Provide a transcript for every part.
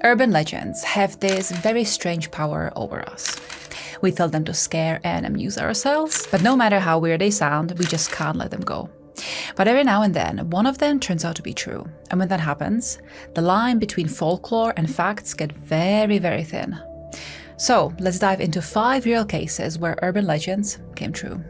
Urban legends have this very strange power over us. We tell them to scare and amuse ourselves, but no matter how weird they sound, we just can't let them go. But every now and then, one of them turns out to be true. And when that happens, the line between folklore and facts get very, very thin. So let's dive into 5 real cases where urban legends came true.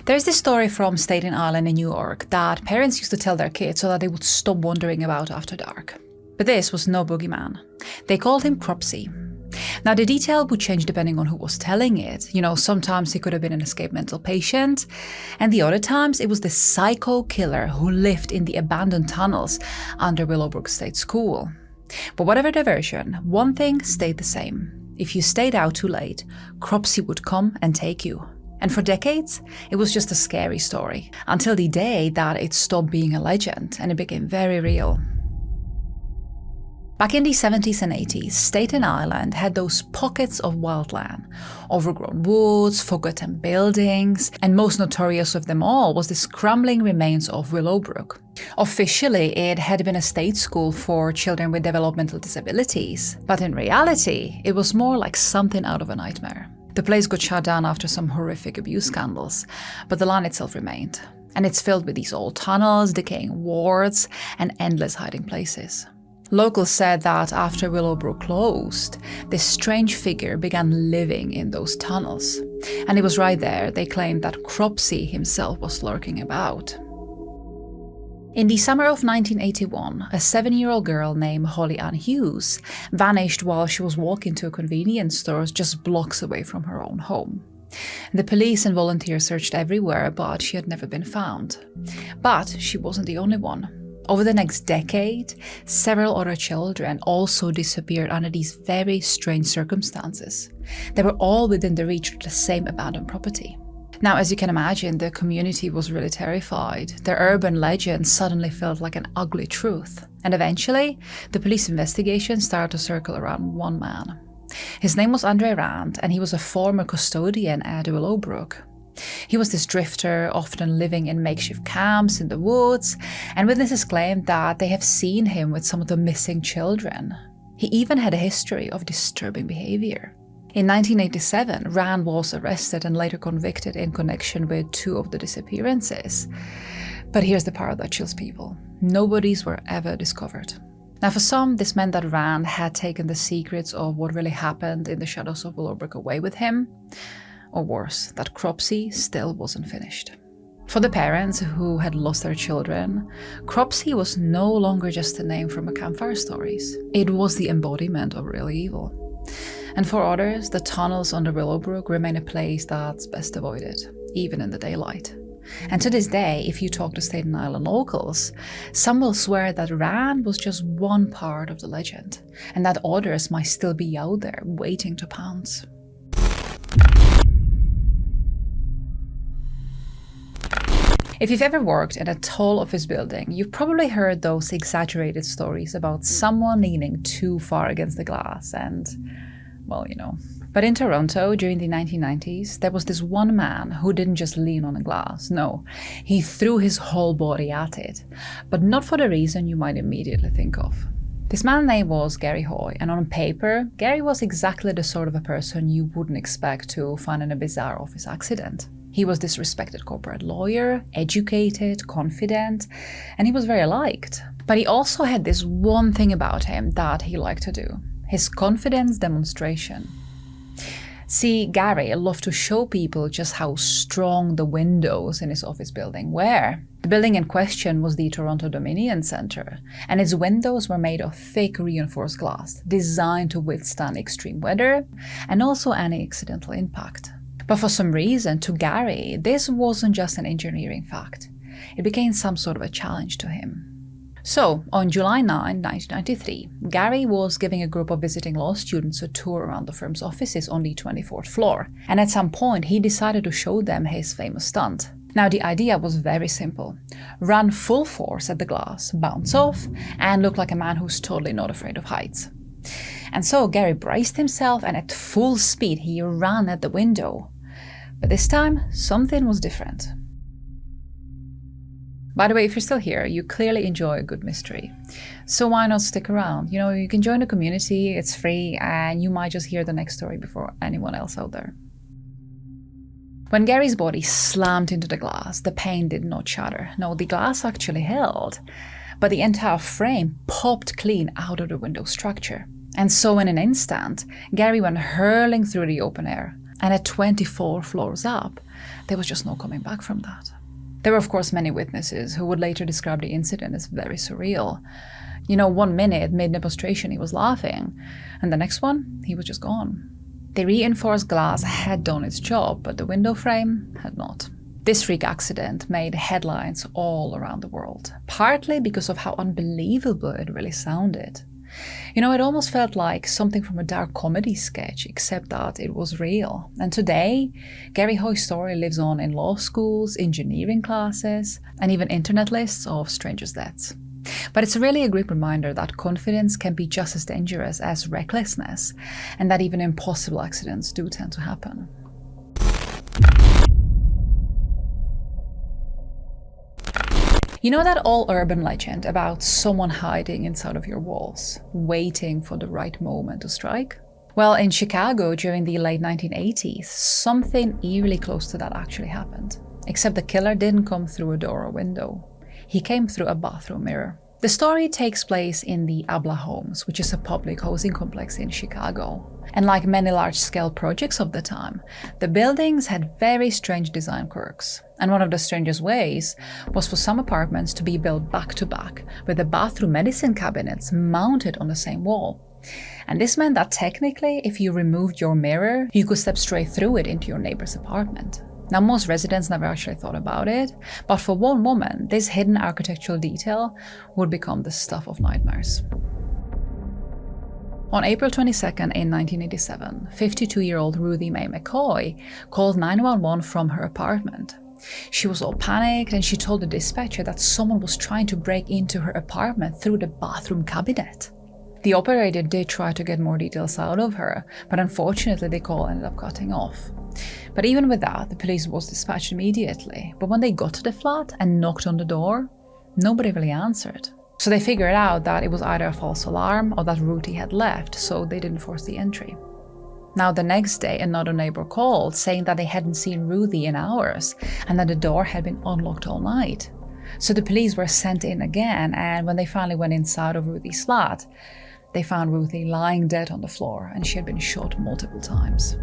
There's this story from Staten Island in New York that parents used to tell their kids so that they would stop wandering about after dark. But this was no boogeyman. They called him Cropsey. Now the detail would change depending on who was telling it. Sometimes he could have been an escaped mental patient, and the other times it was the psycho killer who lived in the abandoned tunnels under Willowbrook State School. But whatever the version, one thing stayed the same. If you stayed out too late, Cropsey would come and take you. And for decades, it was just a scary story, until the day that it stopped being a legend and it became very real. Back in the 70s and 80s, Staten Island had those pockets of wildland, overgrown woods, forgotten buildings, and most notorious of them all was the crumbling remains of Willowbrook. Officially, it had been a state school for children with developmental disabilities, but in reality, it was more like something out of a nightmare. The place got shut down after some horrific abuse scandals, but the land itself remained. And it's filled with these old tunnels, decaying wards, and endless hiding places. Locals said that after Willowbrook closed, this strange figure began living in those tunnels. And it was right there they claimed that Cropsey himself was lurking about. In the summer of 1981, a 7-year-old girl named Holly Ann Hughes vanished while she was walking to a convenience store just blocks away from her own home. The police and volunteers searched everywhere, but she had never been found. But she wasn't the only one. Over the next decade, several other children also disappeared under these very strange circumstances. They were all within the reach of the same abandoned property. Now, as you can imagine, the community was really terrified. The urban legend suddenly felt like an ugly truth. And eventually, the police investigation started to circle around one man. His name was Andre Rand, and he was a former custodian at Willowbrook. He was this drifter, often living in makeshift camps in the woods, and witnesses claimed that they have seen him with some of the missing children. He even had a history of disturbing behavior. In 1987, Rand was arrested and later convicted in connection with 2 of the disappearances. But here's the part that chills people. No bodies were ever discovered. Now for some, this meant that Rand had taken the secrets of what really happened in the shadows of Willowbrook away with him. Or worse, that Cropsey still wasn't finished. For the parents who had lost their children, Cropsey was no longer just a name from a campfire stories. It was the embodiment of real evil. And for others, the tunnels under Willowbrook remain a place that's best avoided, even in the daylight. And to this day, if you talk to Staten Island locals, some will swear that Rand was just one part of the legend, and that others might still be out there waiting to pounce. If you've ever worked in a tall office building, you've probably heard those exaggerated stories about someone leaning too far against the glass and, well, But in Toronto, during the 1990s, there was this one man who didn't just lean on a glass. No, he threw his whole body at it, but not for the reason you might immediately think of. This man's name was Garry, and on paper, Garry was exactly the sort of a person you wouldn't expect to find in a bizarre office accident. He was this respected corporate lawyer, educated, confident, and he was very liked. But he also had this one thing about him that he liked to do: his confidence demonstration. See, Garry loved to show people just how strong the windows in his office building were. The building in question was the Toronto Dominion Centre, and its windows were made of thick reinforced glass, designed to withstand extreme weather and also any accidental impact. But for some reason, to Garry, this wasn't just an engineering fact. It became some sort of a challenge to him. So, on July 9, 1993, Garry was giving a group of visiting law students a tour around the firm's offices on the 24th floor, and at some point he decided to show them his famous stunt. Now the idea was very simple: run full force at the glass, bounce off, and look like a man who's totally not afraid of heights. And so Garry braced himself, and at full speed he ran at the window. But this time, something was different. By the way, if you're still here, you clearly enjoy a good mystery. So why not stick around? You can join the community, it's free, and you might just hear the next story before anyone else out there. When Garry's body slammed into the glass, the pane did not shatter. No, the glass actually held, but the entire frame popped clean out of the window structure. And so in an instant, Garry went hurling through the open air, and at 24 floors up, there was just no coming back from that. There were of course many witnesses who would later describe the incident as very surreal. 1 minute, mid-demonstration, he was laughing, and the next one, he was just gone. The reinforced glass had done its job, but the window frame had not. This freak accident made headlines all around the world, partly because of how unbelievable it really sounded. It almost felt like something from a dark comedy sketch, except that it was real. And today, Garry Hoy's story lives on in law schools, engineering classes, and even internet lists of strangers' deaths. But it's really a great reminder that confidence can be just as dangerous as recklessness, and that even impossible accidents do tend to happen. You know that old urban legend about someone hiding inside of your walls, waiting for the right moment to strike? Well, in Chicago during the late 1980s, something eerily close to that actually happened. Except the killer didn't come through a door or window. He came through a bathroom mirror. The story takes place in the Abla Homes, which is a public housing complex in Chicago. And like many large-scale projects of the time, the buildings had very strange design quirks. And one of the strangest ways was for some apartments to be built back-to-back, with the bathroom medicine cabinets mounted on the same wall. And this meant that technically, if you removed your mirror, you could step straight through it into your neighbor's apartment. Now, most residents never actually thought about it, but for one woman, this hidden architectural detail would become the stuff of nightmares. On April 22nd in 1987, 52-year-old Ruthie Mae McCoy called 911 from her apartment. She was all panicked and she told the dispatcher that someone was trying to break into her apartment through the bathroom cabinet. The operator did try to get more details out of her, but unfortunately the call ended up cutting off. But even with that, the police was dispatched immediately. But when they got to the flat and knocked on the door, nobody really answered. So they figured out that it was either a false alarm or that Ruthie had left, so they didn't force the entry. Now the next day, another neighbor called saying that they hadn't seen Ruthie in hours and that the door had been unlocked all night. So the police were sent in again, and when they finally went inside of Ruthie's flat, they found Ruthie lying dead on the floor and she had been shot multiple times.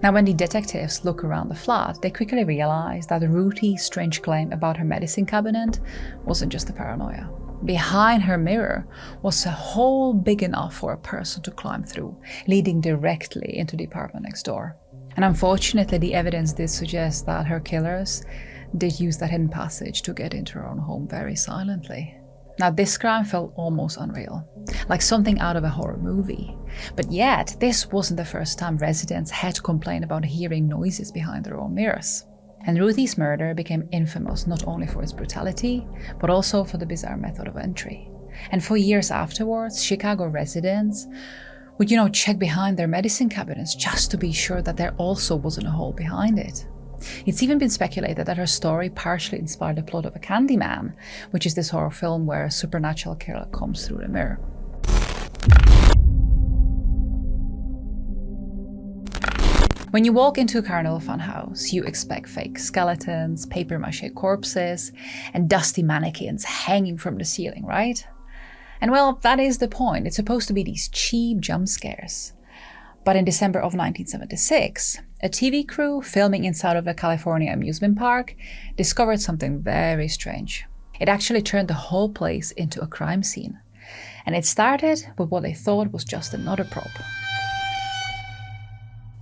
Now, when the detectives look around the flat, they quickly realize that Ruthie's strange claim about her medicine cabinet wasn't just a paranoia. Behind her mirror was a hole big enough for a person to climb through, leading directly into the apartment next door. And unfortunately, the evidence did suggest that her killers did use that hidden passage to get into her own home very silently. Now, this crime felt almost unreal, like something out of a horror movie. But yet, this wasn't the first time residents had to complain about hearing noises behind their own mirrors. And Ruthie's murder became infamous not only for its brutality, but also for the bizarre method of entry. And for years afterwards, Chicago residents would, check behind their medicine cabinets just to be sure that there also wasn't a hole behind it. It's even been speculated that her story partially inspired the plot of a Candyman, which is this horror film where a supernatural killer comes through the mirror. When you walk into a carnival funhouse, you expect fake skeletons, papier-mâché corpses, and dusty mannequins hanging from the ceiling, right? And well, that is the point. It's supposed to be these cheap jump scares. But in December of 1976, a TV crew filming inside of a California amusement park discovered something very strange. It actually turned the whole place into a crime scene. And it started with what they thought was just another prop.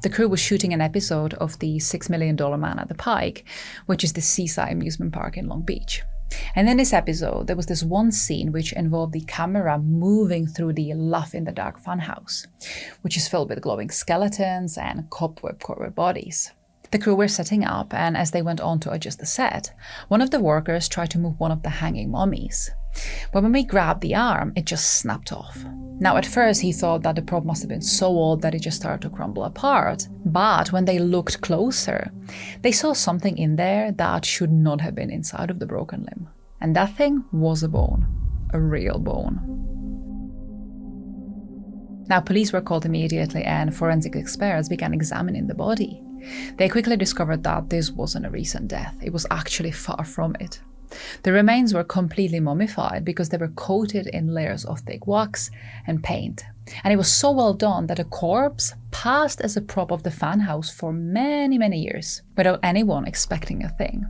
The crew was shooting an episode of the $6 Million Man at the Pike, which is the seaside amusement park in Long Beach. And in this episode, there was this one scene which involved the camera moving through the laugh-in-the-dark funhouse, which is filled with glowing skeletons and cobweb-covered bodies. The crew were setting up, and as they went on to adjust the set, one of the workers tried to move one of the hanging mummies. But when we grabbed the arm, it just snapped off. Now, at first he thought that the prop must have been so old that it just started to crumble apart, but when they looked closer, they saw something in there that should not have been inside of the broken limb. And that thing was a bone. A real bone. Now, police were called immediately and forensic experts began examining the body. They quickly discovered that this wasn't a recent death. It was actually far from it. The remains were completely mummified because they were coated in layers of thick wax and paint. And it was so well done that the corpse passed as a prop of the Funhouse for many, many years, without anyone expecting a thing.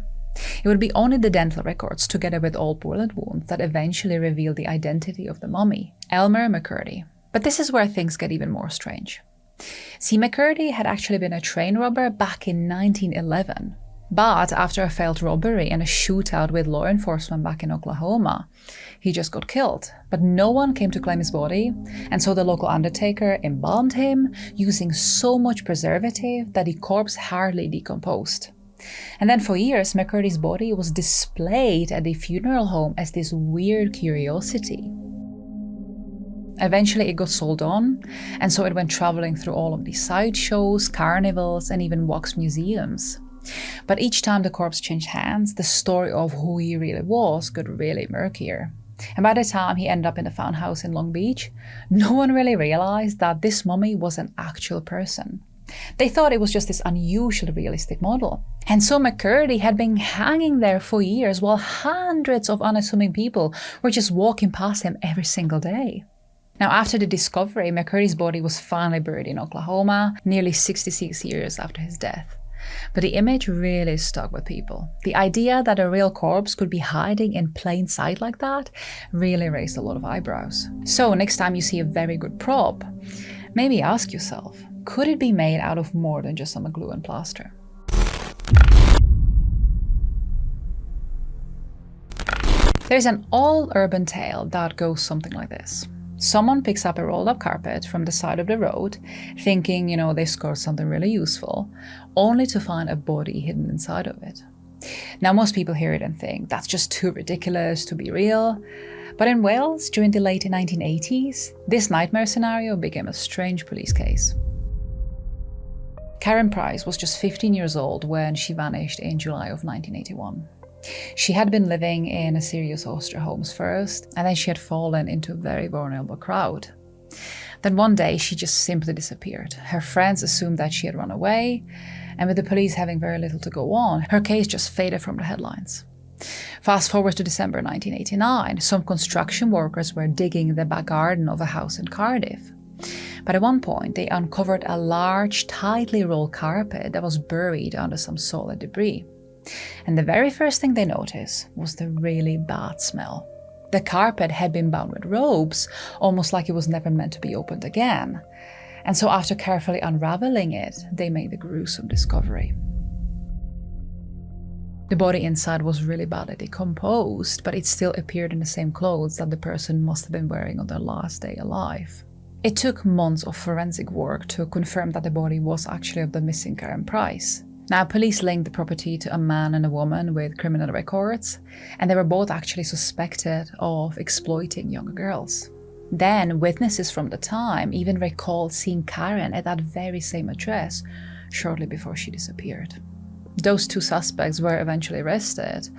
It would be only the dental records, together with old bullet wounds, that eventually revealed the identity of the mummy, Elmer McCurdy. But this is where things get even more strange. See, McCurdy had actually been a train robber back in 1911. But after a failed robbery and a shootout with law enforcement back in Oklahoma, he just got killed. But no one came to claim his body, and so the local undertaker embalmed him using so much preservative that the corpse hardly decomposed. And then for years, McCurdy's body was displayed at the funeral home as this weird curiosity. Eventually it got sold on, and so it went traveling through all of these sideshows, carnivals, and even wax museums. But each time the corpse changed hands, the story of who he really was got really murkier. And by the time he ended up in the Funhouse in Long Beach, no one really realized that this mummy was an actual person. They thought it was just this unusually realistic model. And so McCurdy had been hanging there for years while hundreds of unassuming people were just walking past him every single day. Now, after the discovery, McCurdy's body was finally buried in Oklahoma, nearly 66 years after his death. But the image really stuck with people. The idea that a real corpse could be hiding in plain sight like that really raised a lot of eyebrows. So next time you see a very good prop, maybe ask yourself, could it be made out of more than just some glue and plaster? There's an all-urban tale that goes something like this. Someone picks up a rolled up carpet from the side of the road, thinking, they scored something really useful, only to find a body hidden inside of it. Now, most people hear it and think, that's just too ridiculous to be real. But in Wales, during the late 1980s, this nightmare scenario became a strange police case. Karen Price was just 15 years old when she vanished in July of 1981. She had been living in a series of foster homes first, and then she had fallen into a very vulnerable crowd. Then one day, she just simply disappeared. Her friends assumed that she had run away, and with the police having very little to go on, her case just faded from the headlines. Fast forward to December 1989, some construction workers were digging in the back garden of a house in Cardiff. But at one point, they uncovered a large, tightly rolled carpet that was buried under some solid debris. And the very first thing they noticed was the really bad smell. The carpet had been bound with ropes, almost like it was never meant to be opened again. And so after carefully unraveling it, they made the gruesome discovery. The body inside was really badly decomposed, but it still appeared in the same clothes that the person must have been wearing on their last day alive. It took months of forensic work to confirm that the body was actually of the missing Karen Price. Now, police linked the property to a man and a woman with criminal records, and they were both actually suspected of exploiting younger girls. Then, witnesses from the time even recalled seeing Karen at that very same address shortly before she disappeared. Those two suspects were eventually arrested,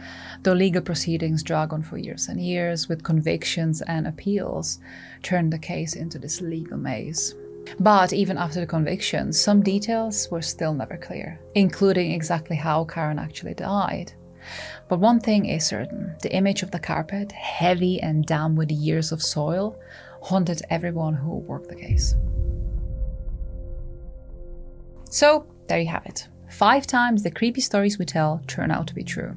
though legal proceedings drag on for years and years, with convictions and appeals turned the case into this legal maze. But even after the convictions, some details were still never clear, including exactly how Karen actually died. But one thing is certain, the image of the carpet, heavy and damp with years of soil, haunted everyone who worked the case. So, there you have it. 5 times the creepy stories we tell turn out to be true.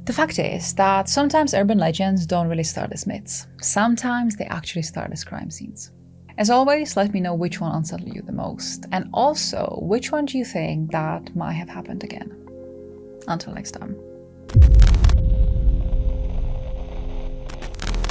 The fact is that sometimes urban legends don't really start as myths. Sometimes they actually start as crime scenes. As always, let me know which one unsettled you the most, and also which one do you think that might have happened again. Until next time.